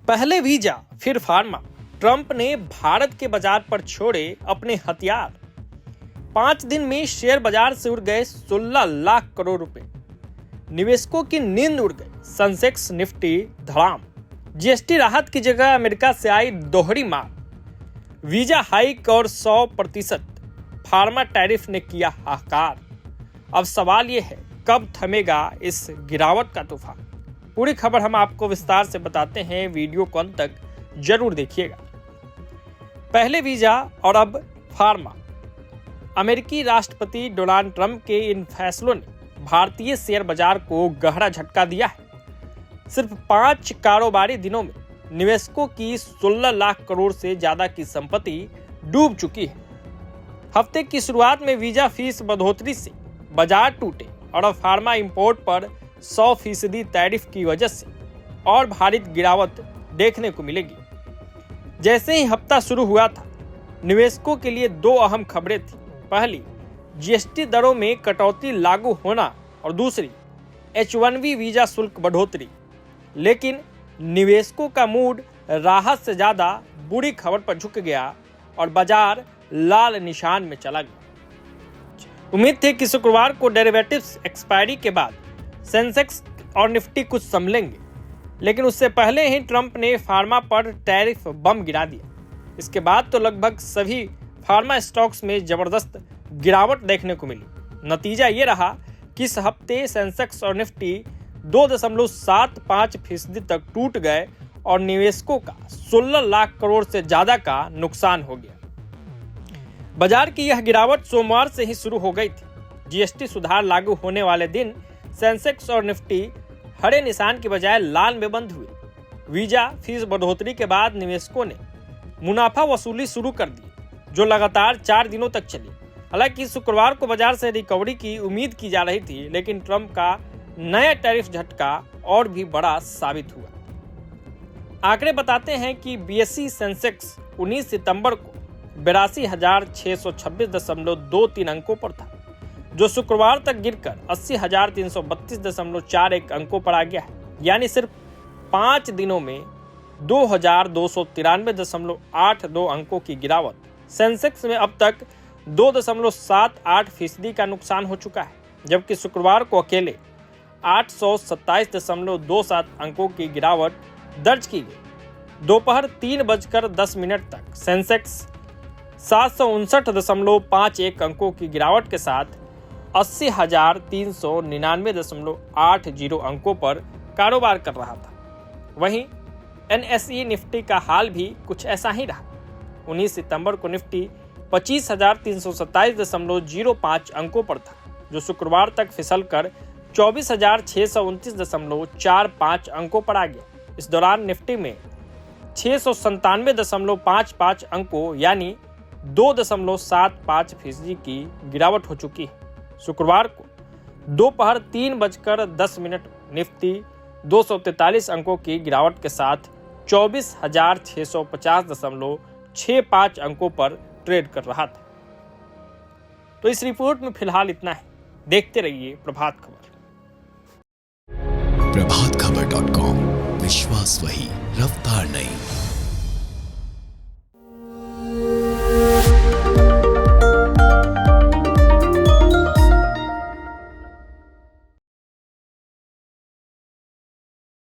पहले वीजा फिर pharma, Trump ने भारत के बाजार पर छोड़े अपने हथियार। 5 दिन में शेयर बाजार से उड़ गए 16 लाख करोड़ रुपए। निवेशकों की नींद उड़ गई, सेंसेक्स निफ्टी धड़ाम। जीएसटी राहत की जगह अमेरिका से आई दोहरी मार। वीजा हाइक और 100% फार्मा टैरिफ ने किया हाहाकार। अब सवाल यह है, कब थमेगा इस गिरावट का तूफान? पूरी खबर हम आपको विस्तार से बताते हैं, वीडियो को अंत तक जरूर देखिएगा। पहले वीजा और अब फार्मा। अमेरिकी राष्ट्रपति डोनाल्ड ट्रंप के इन फैसलों ने भारतीय शेयर बाजार को गहरा झटका दिया है। सिर्फ 5 कारोबारी दिनों में निवेशकों की 16 लाख करोड़ से ज्यादा की संपत्ति डूब चुकी है। हफ्ते की शुरुआत में वीजा फीस बढ़ोतरी से बाजार टूटे और अब फार्मा इंपोर्ट पर 100% टैरिफ की वजह से और भारी गिरावट देखने को मिलेगी। जैसे ही हफ्ता शुरू हुआ था, निवेशकों के लिए 2 अहम खबरें थी। पहली, जीएसटी दरों में कटौती लागू होना और दूसरी, H1B वीजा शुल्क बढ़ोतरी। लेकिन निवेशकों का मूड राहत से ज्यादा बुरी खबर पर झुक गया और बाजार लाल निशान में चला गया। उम्मीद थी कि शुक्रवार को डेरिवेटिव्स एक्सपायरी के बाद सेंसेक्स और निफ्टी कुछ संभलेंगे, लेकिन उससे पहले ही ट्रंप ने फार्मा पर टैरिफ बम गिरा दिया। इसके बाद तो लगभग सभी फार्मा स्टॉक्स में जबरदस्त गिरावट देखने को मिली। नतीजा ये रहा कि इस हफ्ते सेंसेक्स और निफ्टी 2.75% तक टूट गए और निवेशकों का 16 लाख करोड़ से ज्यादा का नुकसान हो गया। बाजार की यह गिरावट सोमवार से ही शुरू हो गई थी। जीएसटी सुधार लागू होने वाले दिन सेंसेक्स और निफ्टी हरे निशान की बजाय लाल में बंद हुए। वीजा फीस बढ़ोतरी के बाद निवेशकों ने मुनाफा वसूली शुरू कर दी, जो लगातार 4 दिनों तक चली। हालांकि शुक्रवार को बाजार से रिकवरी की उम्मीद की जा रही थी, लेकिन ट्रंप का नया टैरिफ झटका और भी बड़ा साबित हुआ। आंकड़े बताते हैं कि बीएसई सेंसेक्स 19 सितंबर को 82,626.23 अंकों पर था, जो शुक्रवार तक गिरकर 80,332.41 अंकों पर आ गया है। यानी सिर्फ 5 दिनों में 2,293.82 अंकों की गिरावट। सेंसेक्स में अब तक 2.78% का नुकसान हो चुका है, जबकि शुक्रवार को अकेले 827.27 अंकों की गिरावट दर्ज की गई। दोपहर 3:10 तक सेंसेक्स 759.51 अंकों की गिरावट के साथ 80,399.80 अंकों पर कारोबार कर रहा था। वहीं एनएसई निफ्टी का हाल भी कुछ ऐसा ही रहा। 19 सितंबर को निफ्टी 25,327.05 अंकों पर था, जो शुक्रवार तक फिसलकर 24,629.45 अंकों पर आ गया। इस दौरान निफ्टी में 697.55 अंकों यानी 2.75% की गिरावट हो चुकी है। शुक्रवार को दोपहर 3:10 निफ्टी 243 अंकों की गिरावट के साथ 24,650.65 अंकों पर ट्रेड कर रहा था। तो इस रिपोर्ट में फिलहाल इतना है। देखते रहिए प्रभात खबर। प्रभातखबर.com, विश्वास वही, रफ्तार नहीं।